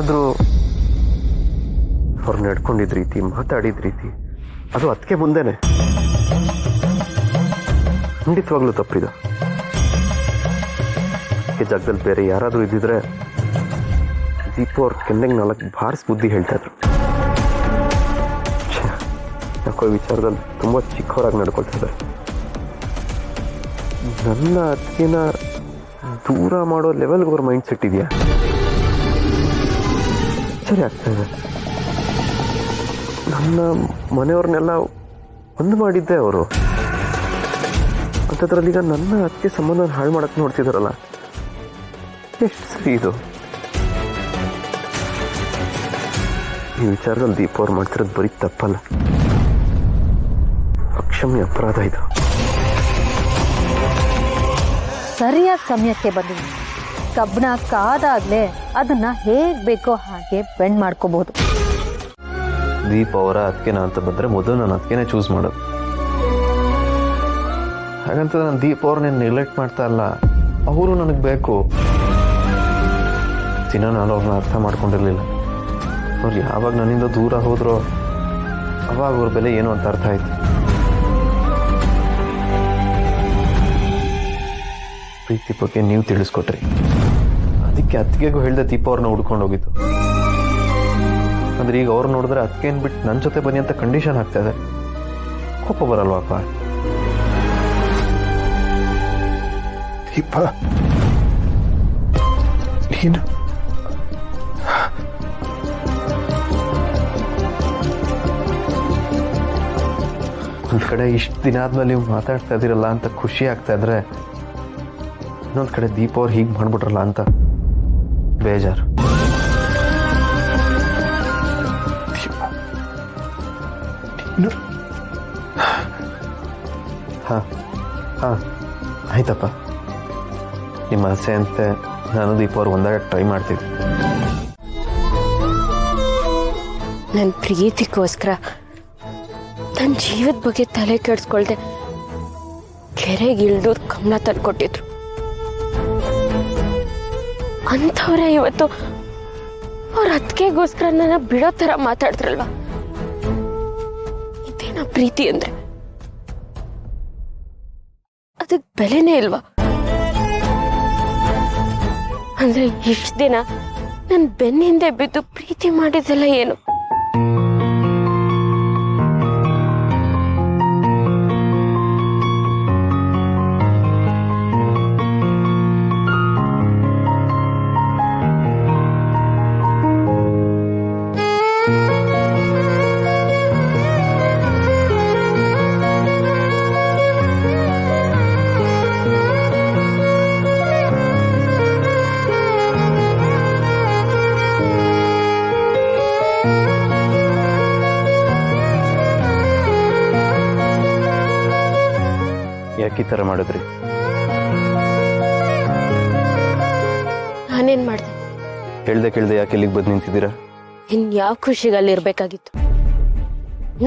ಆದರೂ ಅವ್ರು ನಡ್ಕೊಂಡಿದ್ದ ರೀತಿ, ಮಾತಾಡಿದ ರೀತಿ, ಅದು ಅದಕ್ಕೆ ಮುಂದೆನೆ ಖಂಡಿತವಾಗ್ಲೂ ತಪ್ಪಿದ. ಈ ಜಾಗದಲ್ಲಿ ಬೇರೆ ಯಾರಾದರೂ ಇದ್ದಿದ್ರೆ ದೀಪು ಅವ್ರ ಕೆನ್ನೆಗೆ 4 ಬಾರ್ಸ್ ಬುದ್ಧಿ ಹೇಳ್ತಾ ಇದ್ರು. ಯಾಕೋ ಈ ವಿಚಾರದಲ್ಲಿ ತುಂಬ ಚಿಕ್ಕವರಾಗಿ ನಡ್ಕೊಳ್ತಾ ಇದ್ದಾರೆ. ನನ್ನ ಅತ್ತಿಗೆನ ದೂರ ಮಾಡೋ ಲೆವೆಲ್ಗೆ ಅವ್ರ ಮೈಂಡ್ ಸೆಟ್ ಇದೆಯಾ? ಸರಿ ಆಗ್ತಾ ಇದೆ. ನನ್ನ ಮನೆಯವ್ರನ್ನೆಲ್ಲ ಒಂದು ಮಾಡಿದ್ದೆ ಅವರು. ಅಂಥದ್ರಲ್ಲಿ ಈಗ ನನ್ನ ಅತ್ತಿಗೆ ಸಂಬಂಧ ಹಾಳು ಮಾಡಕ್ಕೆ ನೋಡ್ತಿದಾರಲ್ಲ, ಎಷ್ಟು ಸರಿ ಇದು? ಈ ವಿಚಾರದಲ್ಲಿ ದೀಪ ಅವ್ರು ಮಾಡ್ತಿರೋದು ಬರೀ ತಪ್ಪಲ್ಲ, ಅಕ್ಷಮ್ಯ ಅಪರಾಧ ಇದು. ಸರಿಯಾದ ಸಮಯಕ್ಕೆ ಬಂದಿದೆ. ಕಬ್ಬಣ ಕಾದಾಗ್ಲೇ ಅದನ್ನ ಹೇಗ್ ಬೇಕೋ ಹಾಗೆ ಬೆಂಡ್ ಮಾಡ್ಕೋಬಹುದು. ದೀಪ ಅವರ ಅದಕ್ಕೆನ ಅಂತ ಬಂದರೆ ಮೊದಲು ನಾನು ಅದಕ್ಕೆನೇ ಚೂಸ್ ಮಾಡೋದು. ಹಾಗಂತ ನಾನು ದೀಪ ಅವ್ರನ್ನೇನು ನೆಗ್ಲೆಕ್ಟ್ ಮಾಡ್ತಾ ಇಲ್ಲ, ಅವರು ನನಗೆ ಬೇಕು. ದಿನ ನಾನು ಅವ್ರನ್ನ ಅರ್ಥ ಮಾಡ್ಕೊಂಡಿರಲಿಲ್ಲ. ಅವ್ರು ಯಾವಾಗ ನನ್ನಿಂದ ದೂರ ಹೋದ್ರೋ ಅವಾಗ ಅವ್ರ ಬೆಲೆ ಏನು ಅಂತ ಅರ್ಥ ಆಯ್ತು. ಪ್ರೀತಿ ಬಗ್ಗೆ ನೀವು ತಿಳಿಸ್ಕೊಟ್ರಿ, ಅದಕ್ಕೆ ಅತ್ತಿಗೆಗೂ ಹೇಳ್ದೆ ದೀಪ ಅವ್ರನ್ನ ಹುಡ್ಕೊಂಡು ಹೋಗಿದ್ದು. ಅಂದ್ರೆ ಈಗ ಅವ್ರು ನೋಡಿದ್ರೆ ಅದಕ್ಕೇನು ಬಿಟ್ಟು ನನ್ನ ಜೊತೆ ಬನ್ನಿ ಅಂತ ಕಂಡೀಷನ್ ಆಗ್ತಾ ಇದೆ. ಕೋಪ ಬರಲ್ವಾಪ್ಪ? ದೀಪ, ನೀನು ಒಂದ್ ಕಡೆ ಇಷ್ಟು ದಿನ ಆದ್ಮೇಲೆ ನೀವು ಮಾತಾಡ್ತಾ ಇದ್ದೀರಲ್ಲ ಅಂತ ಖುಷಿ ಆಗ್ತಾ ಇದ್ರೆ, ಇನ್ನೊಂದು ಕಡೆ ದೀಪ ಅವ್ರು ಹೀಗೆ ಮಾಡ್ಬಿಟ್ರಲ್ಲ ಅಂತ ಬೇಜಾರು. ಹಾಂ ಆಯ್ತಪ್ಪ, ನಿಮ್ಮ ಆಸೆ ಅಂತೆ ನಾನು ದೀಪ ಅವ್ರು ಒಂದಾಗ ಟ್ರೈ ಮಾಡ್ತಿದ್ದೆ. ನನ್ನ ಪ್ರೀತಿಗೋಸ್ಕರ ನನ್ನ ಜೀವದ ಬಗ್ಗೆ ತಲೆ ಕೆಡಿಸ್ಕೊಳ್ದೆ ಕೆರೆಗೆ ಇಳಿದು ಕಮಲ ತಂದ್ಕೊಟ್ಟಿದ್ರು. ಅಂಥವ್ರೆ ಇವತ್ತು ಅವ್ರ ಅತ್ತಿಗೆಗೋಸ್ಕರ ನನ್ನ ಬಿಡೋ ಥರ ಮಾತಾಡಿದ್ರಲ್ವ. ಇದೇನ ಪ್ರೀತಿ ಅಂದ್ರೆ? ಅದಕ್ಕೆ ಬೆಲೆನೇ ಇಲ್ವಾ? ಅಂದ್ರೆ ಇಷ್ಟು ದಿನ ನನ್ನ ಬೆನ್ನ ಹಿಂದೆ ಬಿದ್ದು ಪ್ರೀತಿ ಮಾಡಿದ್ದೆಲ್ಲ ಏನು? ಯಾಕೆ ಈ ಥರ ಮಾಡಿದ್ರಿ? ನಾನೇನ್ ಮಾಡ್ದೆ? ಕೇಳ್ದೆ ಯಾಕೆ ಇಲ್ಲಿಗೆ ಬಂದು ನಿಂತಿದ್ದೀರಾ? ಇನ್ಯಾವ ಖುಷಿಗಲ್ಲಿ ಇರ್ಬೇಕಾಗಿತ್ತು?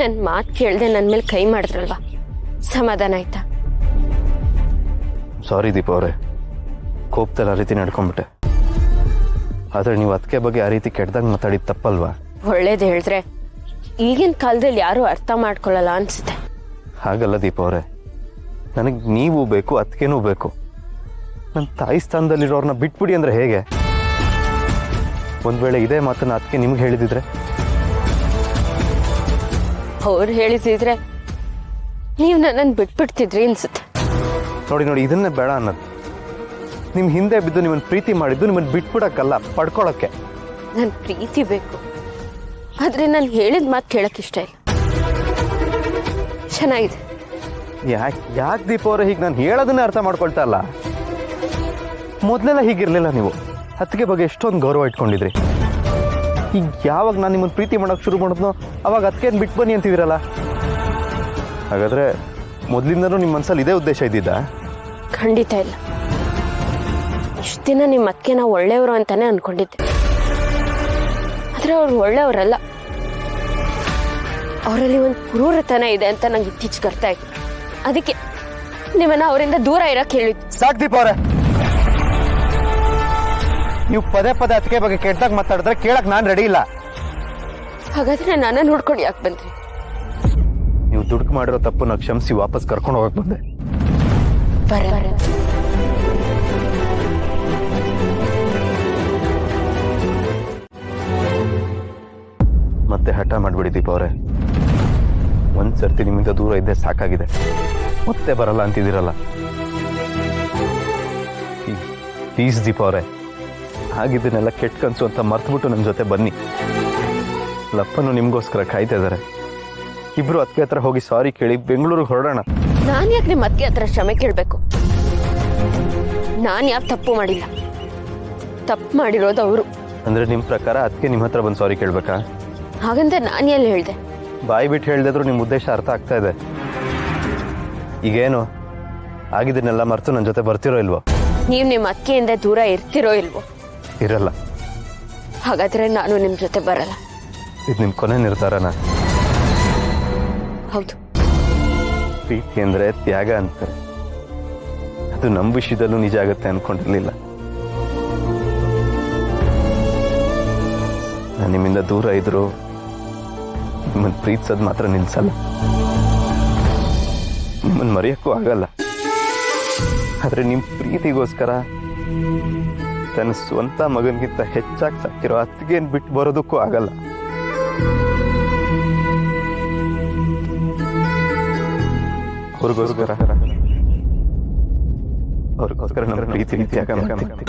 ನನ್ನ ಮಾತು ಕೇಳ್ದೆ ನನ್ನ ಮೇಲೆ ಕೈ ಮಾಡಿದ್ರಲ್ವಾ, ಸಮಾಧಾನ ಆಯ್ತಾ? ಸಾರಿ ದೀಪ ಅವರೇ, ಕೋಪದಲ್ಲಿ ಆ ರೀತಿ ನಡ್ಕೊಂಡ್ಬಿಟ್ಟೆ. ಆದರೆ ನೀವು ಅದಕ್ಕೆ ಬಗ್ಗೆ ಆ ರೀತಿ ಕೆಟ್ಟದಾಗ ಮಾತಾಡಿದ್ದು ತಪ್ಪಲ್ವಾ? ಒಳ್ಳೇದು ಹೇಳಿದ್ರೆ ಈಗಿನ ಕಾಲದಲ್ಲಿ ಯಾರು ಅರ್ಥ ಮಾಡ್ಕೊಳ್ಳಲ್ಲ ಅನ್ಸುತ್ತೆ. ಹಾಗಲ್ಲ ದೀಪ ಅವರೇ, ನನಗೆ ನೀವು ಬೇಕು, ಅದಕ್ಕೇನೂ ಬೇಕು. ನನ್ನ ತಾಯಿ ಸ್ಥಾನದಲ್ಲಿರೋರ್ನ ಬಿಟ್ಬಿಡಿ ಅಂದರೆ ಹೇಗೆ? ಒಂದು ವೇಳೆ ಇದೇ ಮಾತನ್ನ ಅದಕ್ಕೆ ನಿಮ್ಗೆ ಹೇಳಿದಿದ್ರೆ? ಅವ್ರು ಹೇಳಿದ್ರೆ ನೀವು ನನ್ನನ್ನು ಬಿಟ್ಬಿಡ್ತಿದ್ರಿ ಅನ್ಸುತ್ತೆ. ನೋಡಿ ಇದನ್ನೇ ಬೇಡ ಅನ್ನೋದು. ನಿಮ್ಮ ಹಿಂದೆ ಬಿದ್ದು ನಿಮ್ಮನ್ನು ಪ್ರೀತಿ ಮಾಡಿದ್ದು ನಿಮ್ಮನ್ನು ಬಿಟ್ಬಿಡಕ್ಕಲ್ಲ, ಪಡ್ಕೊಳಕ್ಕೆ. ನನ್ನ ಪ್ರೀತಿ ಬೇಕು, ಆದರೆ ನಾನು ಹೇಳಿದ ಮಾತು ಕೇಳಕ್ಕೆ ಇಷ್ಟ ಇಲ್ಲ. ಚೆನ್ನಾಗಿದೆ. ಯಾಕೆ ದೀಪ ಅವರೇ ಹೀಗೆ ನಾನು ಹೇಳೋದನ್ನೇ ಅರ್ಥ ಮಾಡ್ಕೊಳ್ತಾ ಇಲ್ಲ? ಮೊದಲೆಲ್ಲ ಹೀಗಿರಲಿಲ್ಲ. ನೀವು ಅತ್ತಿಗೆ ಬಗ್ಗೆ ಎಷ್ಟೊಂದು ಗೌರವ ಇಟ್ಕೊಂಡಿದ್ರಿ. ಈಗ ಯಾವಾಗ ನಾನು ನಿಮ್ಮನ್ನು ಪ್ರೀತಿ ಮಾಡೋಕೆ ಶುರು ಮಾಡಿದ್ನೋ ಅವಾಗ ಅದಕ್ಕೇನು ಬಿಟ್ಟು ಬನ್ನಿ ಅಂತಿದ್ದೀರಲ್ಲ. ಹಾಗಾದರೆ ಮೊದಲಿಂದನೂ ನಿಮ್ಮ ಮನಸ್ಸಲ್ಲಿ ಇದೇ ಉದ್ದೇಶ ಇದ್ದಿದ್ದ? ಖಂಡಿತ ಇಲ್ಲ. ಇಷ್ಟು ದಿನ ನಿಮ್ಮ ಅತ್ತಿಗೆ ನಾವು ಒಳ್ಳೆಯವರು ಅಂತಾನೆ ಅಂದ್ಕೊಂಡಿದ್ದೆ. ಆದರೆ ಅವ್ರು ಒಳ್ಳೆಯವರಲ್ಲ. ಅವರಲ್ಲಿ ಒಂದು ಕ್ರೂರತನ ಇದೆ ಅಂತ ನಂಗೆ ಇತ್ತೀಚೆಗೆ ಅರ್ಥ ಆಯ್ತು. ಅದಕ್ಕೆ ನಿಮ್ಮನ್ನ ಅವರಿಂದ ದೂರ ಇರಕ್ಕೆ ಹೇಳಿದ್ದು. ಸಾಕು ದೀಪ ಅವರೇ, ನೀವು ಪದೇ ಪದೇ ಅದಕ್ಕೆ ಬಗ್ಗೆ ಕೆಟ್ಟದಾಗ ಮಾತಾಡಿದ್ರೆ ಕೇಳಕ್ ನಾನು ರೆಡಿ ಇಲ್ಲ. ಹಾಗಾದ್ರೆ ನನ್ನ ನೋಡ್ಕೊಂಡು ಯಾಕೆ ಬಂದ್ರಿ? ನೀವು ದುಡುಕು ಮಾಡಿರೋ ತಪ್ಪನ್ನ ಕ್ಷಮಿಸಿ ವಾಪಸ್ ಕರ್ಕೊಂಡು ಹೋಗಕ್ ಬಂದೆ. ಬರ ಮತ್ತೆ ಹಠ ಮಾಡ್ಬಿಡಿ ದೀಪ ಅವರೇ. ಒಂದ್ಸರ್ತಿ ನಿಮ್ಮಿಂದ ದೂರ ಇದ್ದೆ ಸಾಕಾಗಿದೆ. ಮತ್ತೆ ಬರಲ್ಲ ಅಂತಿದ್ದೀರಲ್ಲ. ಪ್ಲೀಸ್ ದೀಪ ಅವರೇ, ಹಾಗಿದ್ದನ್ನೆಲ್ಲ ಕೆಟ್ಟ ಕನ್ಸು ಅಂತ ಮರ್ತ್ಬಿಟ್ಟು ನಮ್ಮ ಜೊತೆ ಬನ್ನಿ. ಲಪ್ಪನು ನಿಮ್ಗೋಸ್ಕರ ಕಾಯ್ತಾ ಇದ್ದಾರೆ. ಇಬ್ರು ಅದಕ್ಕೆ ಹತ್ರ ಹೋಗಿ ಸಾರಿ ಕೇಳಿ ಬೆಂಗಳೂರಿಗೆ ಹೊರಡೋಣ. ನಾನು ಯಾಕೆ ನಿಮ್ಮ ಅತ್ತೆ ಹತ್ರ ಕ್ಷಮೆ ಕೇಳಬೇಕು? ನಾನು ಯಾವ ತಪ್ಪು ಮಾಡಿಲ್ಲ. ತಪ್ಪು ಮಾಡಿರೋದು ಅವರು. ಅಂದ್ರೆ ನಿಮ್ ಪ್ರಕಾರ ಅದಕ್ಕೆ ನಿಮ್ಮ ಹತ್ರ ಬಂದು ಸಾರಿ ಕೇಳ್ಬೇಕಾ? ಹಾಗಂತ ನಾನು ಎಲ್ಲಿ ಹೇಳ್ದೆ? ಬಾಯಿ ಬಿಟ್ಟು ಹೇಳ್ದಿದ್ರು ನಿಮ್ಮ ಉದ್ದೇಶ ಅರ್ಥ ಆಗ್ತಾ ಇದೆ. ಈಗೇನು ಆಗಿದ್ದನ್ನೆಲ್ಲ ಮರ್ತು ನನ್ನ ಜೊತೆ ಬರ್ತಿರೋ ಇಲ್ವೋ? ನೀವು ನಿಮ್ಮ ಅಕ್ಕೆಯಿಂದ ದೂರ ಇರ್ತಿರೋ ಇಲ್ವೋ? ಇರಲ್ಲ. ಹಾಗಾದ್ರೆ ನಾನು ನಿಮ್ಮ ಜೊತೆ ಬರಲ್ಲ. ಇದು ನಿಮ್ ಕೊನೆ ನಿರ್ಧಾರನ? ಹೌದು. ಪ್ರೀತಿ ಅಂದ್ರೆ ತ್ಯಾಗ ಅಂತಾರೆ. ಅದು ನಮ್ಮ ವಿಷಯದಲ್ಲೂ ನಿಜ ಆಗುತ್ತೆ ಅನ್ಕೊಂಡಿರ್ಲಿಲ್ಲ. ನಾನು ನಿಮ್ಮಿಂದ ದೂರ ಇದ್ರು ನಿಮ್ಮನ್ನು ಪ್ರೀತಿಸೋದು ಮಾತ್ರ ನಿಲ್ಸಲ್ಲ, ನಿಮ್ಮನ್ನು ಮರೆಯೋಕ್ಕೂ ಆಗಲ್ಲ. ಆದ್ರೆ ನಿಮ್ ಪ್ರೀತಿಗೋಸ್ಕರ ತನ್ನ ಸ್ವಂತ ಮಗನಿಗಿಂತ ಹೆಚ್ಚಾಗಿ ಸಾಕಿರೋ ಅತ್ತಿಗೆನ್ ಬಿಟ್ಟು ಬರೋದಕ್ಕೂ ಆಗಲ್ಲ. ಅವ್ರಿಗೋಸ್ಕರ ನಮ್ಮ ಪ್ರೀತಿ ತ್ಯಾಗ ಮಾಡ್ತೀನಿ.